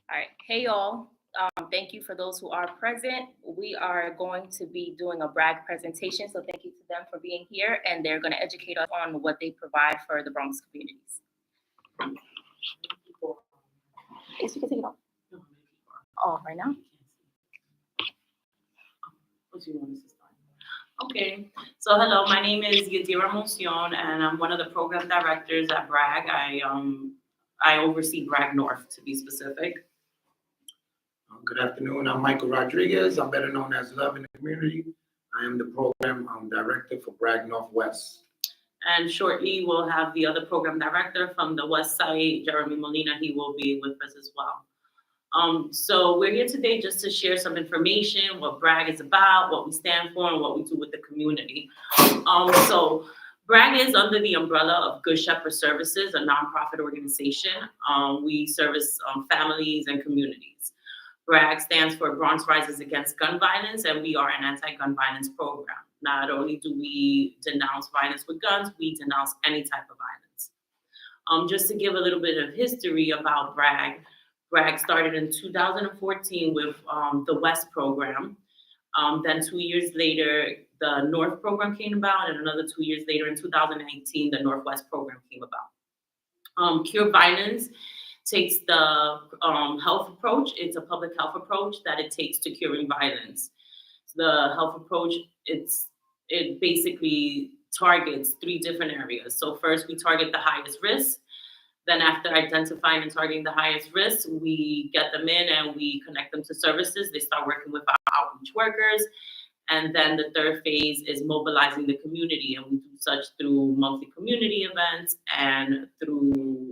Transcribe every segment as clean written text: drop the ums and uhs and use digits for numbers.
All right. Hey, y'all. Thank you for those who are present. We are going to be doing a brag presentation, so thank you to them for being here, and they're going to educate us on what they provide for the Bronx communities. Yes, you can take it off. Oh, right now? Okay, so hello, my name is Yadira Moncion, and I'm one of the program directors at Bragg. I oversee Bragg North, to be specific. Good afternoon. I'm Michael Rodriguez. I'm better known as Love in the Community. I am the program director for Bragg Northwest. And shortly, we'll have the other program director from the West Side, Jeremy Molina. He will be with us as well. So we're here today just to share some information, what Bragg is about, what we stand for, and what we do with the community. So Bragg is under the umbrella of Good Shepherd Services, a nonprofit organization. We service families and communities. Bragg stands for Bronx Rises Against Gun Violence, and we are an anti-gun violence program. Not only do we denounce violence with guns, we denounce any type of violence. Just to give a little bit of history about Bragg, Bragg started in 2014 with the West program. Then 2 years later, the North program came about, and another 2 years later, in 2018, the Northwest program came about. Cure Violence takes the health approach. It's a public health approach that it takes to curing violence. The health approach, it basically targets 3 different areas. So first, we target the highest risk. Then after identifying and targeting the highest risk, we get them in and we connect them to services. They start working with our outreach workers. And then the third phase is mobilizing the community. And we do such through monthly community events and through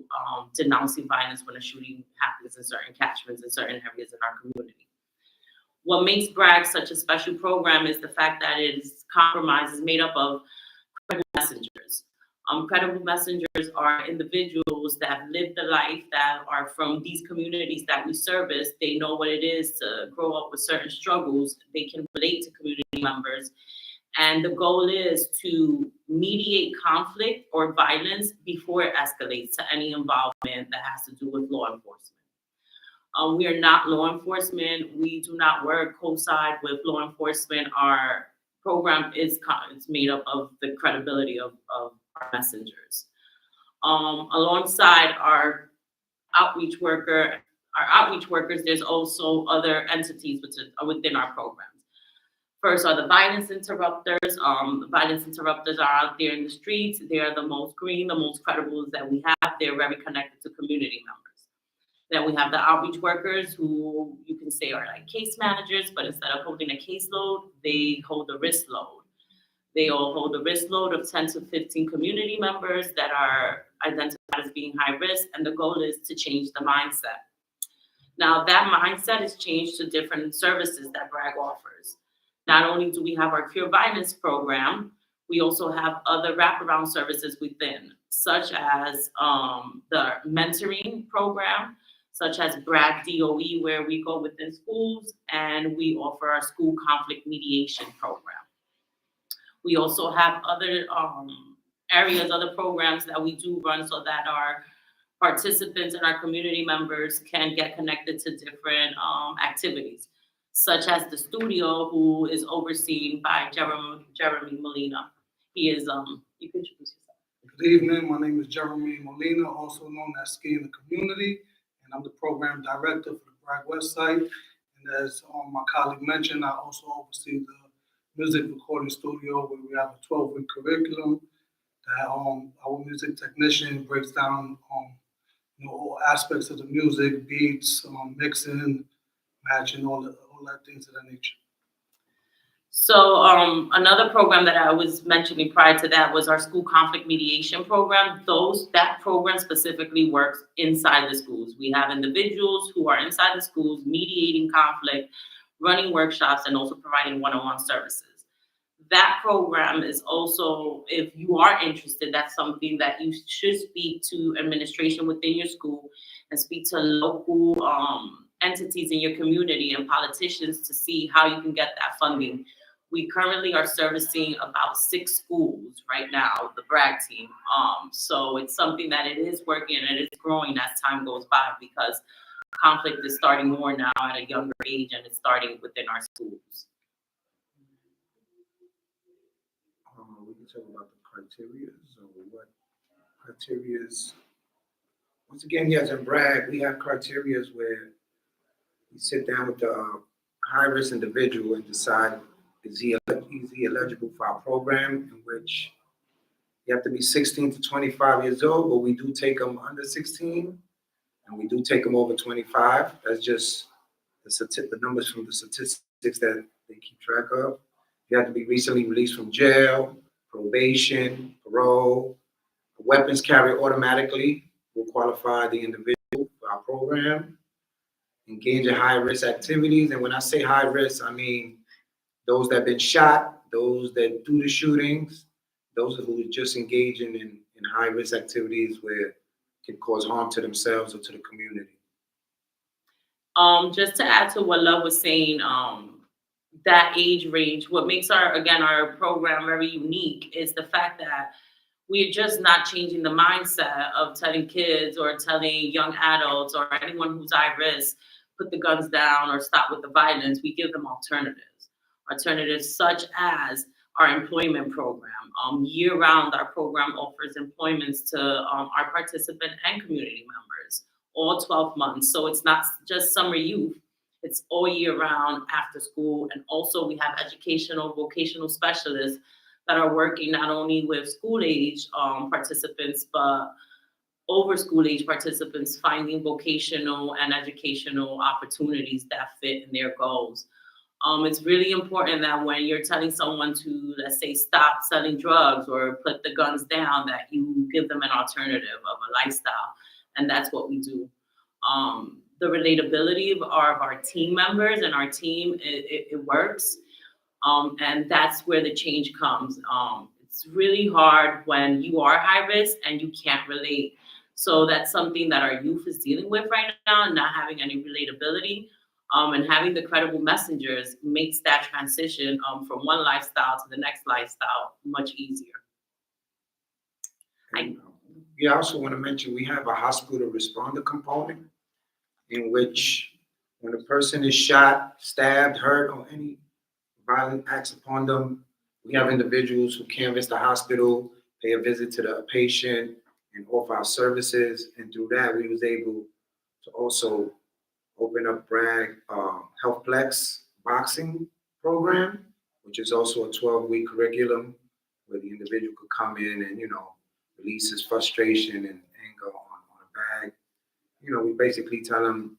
denouncing violence when a shooting happens in certain catchments in certain areas in our community. What makes Bragg such a special program is the fact that it is compromised, is made up of credible messengers. Credible messengers are individuals that have lived the life, that are from these communities that we service. They know what it is to grow up with certain struggles. They can relate to community members. And the goal is to mediate conflict or violence before it escalates to any involvement that has to do with law enforcement. We are not law enforcement. We do not work co-side with law enforcement. Our program is made up of the credibility of our messengers. Alongside our outreach workers, there's also other entities within our programs. First are the violence interrupters. The violence interrupters are out there in the streets. They are the most green, the most credible that we have. They're very connected to community members. Then we have the outreach workers, who you can say are like case managers, but instead of holding a caseload, they hold a risk load. They all hold a risk load of 10 to 15 community members that are identified as being high risk, and the goal is to change the mindset. Now, that mindset is changed to different services that Bragg offers. Not only do we have our Cure Violence program, we also have other wraparound services within, such as the mentoring program, such as Bragg DOE, where we go within schools and we offer our school conflict mediation program. We also have other areas, other programs that we do run so that our participants and our community members can get connected to different activities, such as the studio, who is overseen by Jeremy Molina. He is, you can introduce yourself. Good evening, my name is Jeremy Molina, also known as Ski in the Community, and I'm the program director for the Bragg West Side. And as my colleague mentioned, I also oversee the music recording studio, where we have a 12-week curriculum that our music technician breaks down all aspects of the music, beats, mixing, matching, all that things of that nature. So another program that I was mentioning prior to that was our school conflict mediation program. That program specifically works inside the schools. We have individuals who are inside the schools mediating conflict, running workshops, and also providing one-on-one services. That program is also, if you are interested, that's something that you should speak to administration within your school and speak to local entities in your community and politicians to see how you can get that funding. We currently are servicing about 6 schools right now, the Bragg team. So it's something that it is working and it is growing as time goes by, because conflict is starting more now at a younger age, and it's starting within our schools. We can talk about the criteria, or what criterias. Once again, yes, in Bragg, we have criterias where we sit down with the high-risk individual and decide is he eligible for our program, in which you have to be 16 to 25 years old, but we do take them under 16, and we do take them over 25. That's just the numbers from the statistics that they keep track of. You have to be recently released from jail, probation, parole. Weapons carry automatically will qualify the individual for our program. Engage in high-risk activities, and when I say high risk, I mean those that have been shot, those that do the shootings, those who are just engaging in high-risk activities where it can cause harm to themselves or to the community. Just to add to what Love was saying, that age range, what makes our program very unique is the fact that we're just not changing the mindset of telling kids or telling young adults or anyone who's high risk, put the guns down or stop with the violence. We give them alternatives such as our employment program. Year-round, our program offers employments to our participant and community members, all 12 months. So it's not just summer youth, it's all year round, after school. And also we have educational, vocational specialists that are working not only with school age participants, but over school age participants, finding vocational and educational opportunities that fit in their goals. It's really important that when you're telling someone to, let's say, stop selling drugs or put the guns down, that you give them an alternative of a lifestyle. And that's what we do. The relatability of our team members and our team, it works. And that's where the change comes. It's really hard when you are high risk and you can't relate. So that's something that our youth is dealing with right now, and not having any relatability. And having the credible messengers makes that transition from one lifestyle to the next lifestyle much easier. I also want to mention we have a hospital responder component in which when a person is shot, stabbed, hurt, or any violent acts upon them, we have individuals who canvass the hospital, pay a visit to the patient, and offer our services. And through that, we was able to also open up Bragg Healthplex boxing program, which is also a 12-week curriculum where the individual could come in and, release his frustration and anger on a bag. We basically tell them,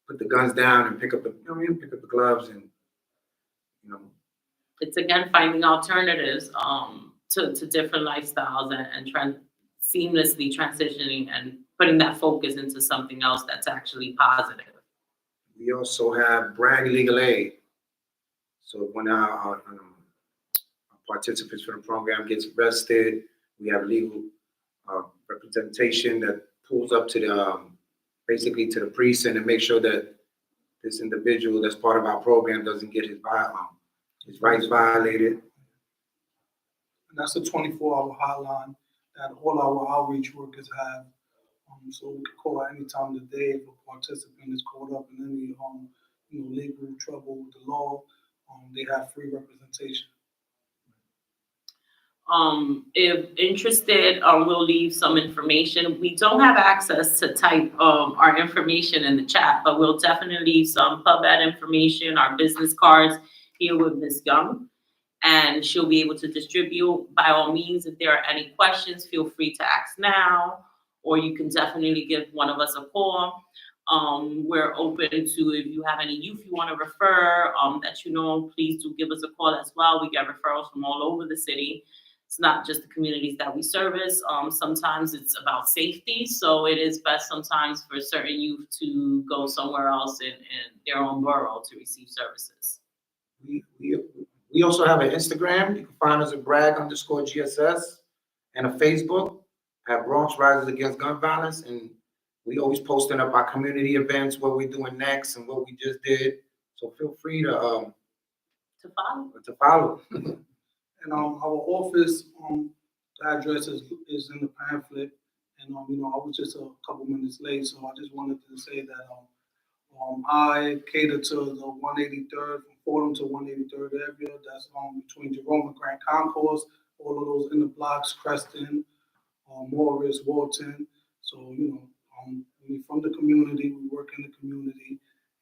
put the guns down and pick up the gloves and, It's again finding alternatives to different lifestyles and seamlessly transitioning and putting that focus into something else that's actually positive. We also have Bragg Legal Aid. So when our participants for the program gets arrested, we have legal representation that pulls up to the basically to the precinct and make sure that this individual that's part of our program doesn't get his rights violated. And that's a 24-hour hotline that all our outreach workers have. So we can call at any time of the day if a participant is caught up in any legal trouble with the law. They have free representation. If interested, we'll leave some information. We don't have access to type our information in the chat, but we'll definitely leave some pub ad information, our business cards here with Ms. Young, and she'll be able to distribute. By all means, if there are any questions, feel free to ask now, or you can definitely give one of us a call. We're open to, if you have any youth you want to refer, please do give us a call as well. We get referrals from all over the city. It's not just the communities that we service. Sometimes it's about safety. So it is best sometimes for certain youth to go somewhere else in their own borough to receive services. We also have an Instagram. You can find us at Bragg_GSS, and a Facebook at Bronx Risers Against Gun Violence. And we always posting up our community events, what we're doing next and what we just did. So feel free to follow. And our office, the address is in the pamphlet. And I was just a couple minutes late, so I just wanted to say that I cater to the 183rd, from Fordham to 183rd area. That's between Jerome and Grand Concourse. All of those in the blocks, Creston, Morris, Walton. So, we from the community, we work in the community.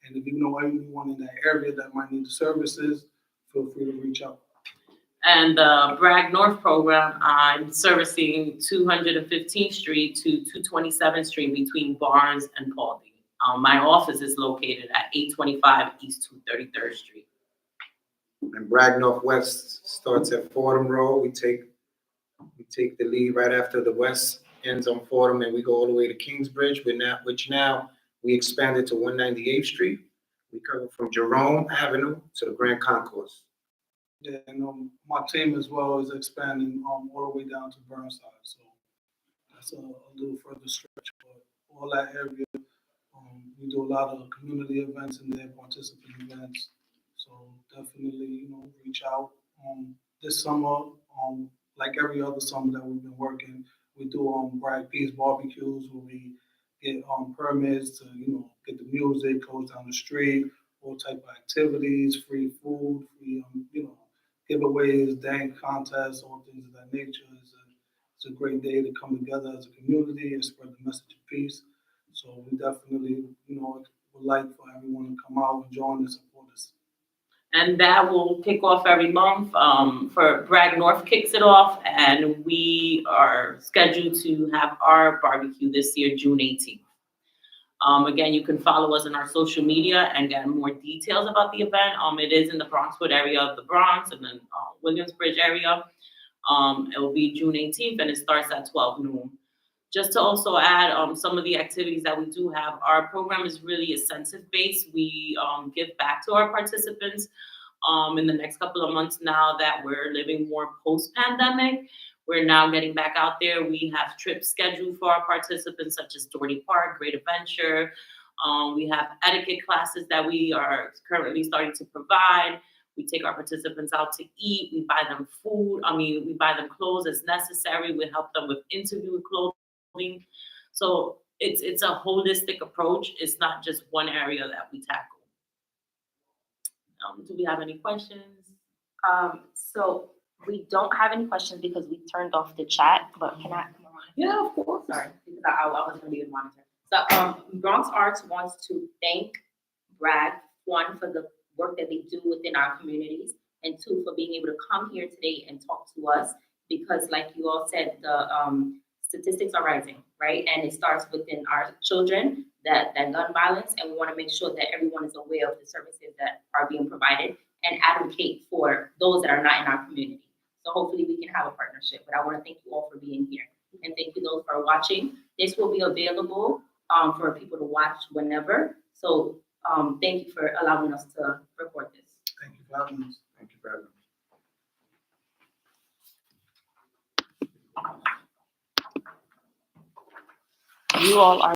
And if you know anyone in that area that might need the services, feel free to reach out. And the Bragg North program, I'm servicing 215th Street to 227th Street between Barnes and Paulding. My office is located at 825 East 233rd Street. And Bragg Northwest starts at Fordham Road. We take the lead right after the west ends on Fordham, and we go all the way to Kingsbridge, which now we expanded to 198th Street. We cover from Jerome Avenue to the Grand Concourse. Yeah, and my team as well is expanding all the way down to Burnside. So that's a little further stretch, but all that area, we do a lot of community events in there, participant events. So definitely, reach out. This summer, like every other summer that we've been working, we do Bragg Peace barbecues where we get permits to get the music, close down the street, all type of activities, free food, free giveaways, dance contests, all things of that nature. It's a great day to come together as a community and spread the message of peace. So we definitely would like for everyone to come out and join and support us. And that will kick off every month. For Bragg North kicks it off, and we are scheduled to have our barbecue this year, June 18th. Again, you can follow us on our social media and get more details about the event. It is in the Bronxwood area of the Bronx and then Williamsbridge area. It will be June 18th, and it starts at 12 noon. Just to also add some of the activities that we do have, our program is really incentive-based. We give back to our participants in the next couple of months now that we're living more post-pandemic. We're now getting back out there. We have trips scheduled for our participants, such as Dorney Park, Great Adventure. We have etiquette classes that we are currently starting to provide. We take our participants out to eat. We buy them food. We buy them clothes as necessary. We help them with interview clothing. So it's a holistic approach. It's not just one area that we tackle. Do we have any questions? So we don't have any questions because we turned off the chat, but can I? Yeah, of course. Sorry, because I was going to be the monitor. So Bronx Arts wants to thank Bragg, one, for the work that they do within our communities, and two, for being able to come here today and talk to us, because like you all said, the statistics are rising, right? And it starts within our children, that gun violence, and we want to make sure that everyone is aware of the services that are being provided and advocate for those that are not in our community. So hopefully we can have a partnership, but I want to thank you all for being here. And thank you those for watching. This will be available for people to watch whenever. So thank you for allowing us to record this. Thank you for having us. Thank you for having us. You all are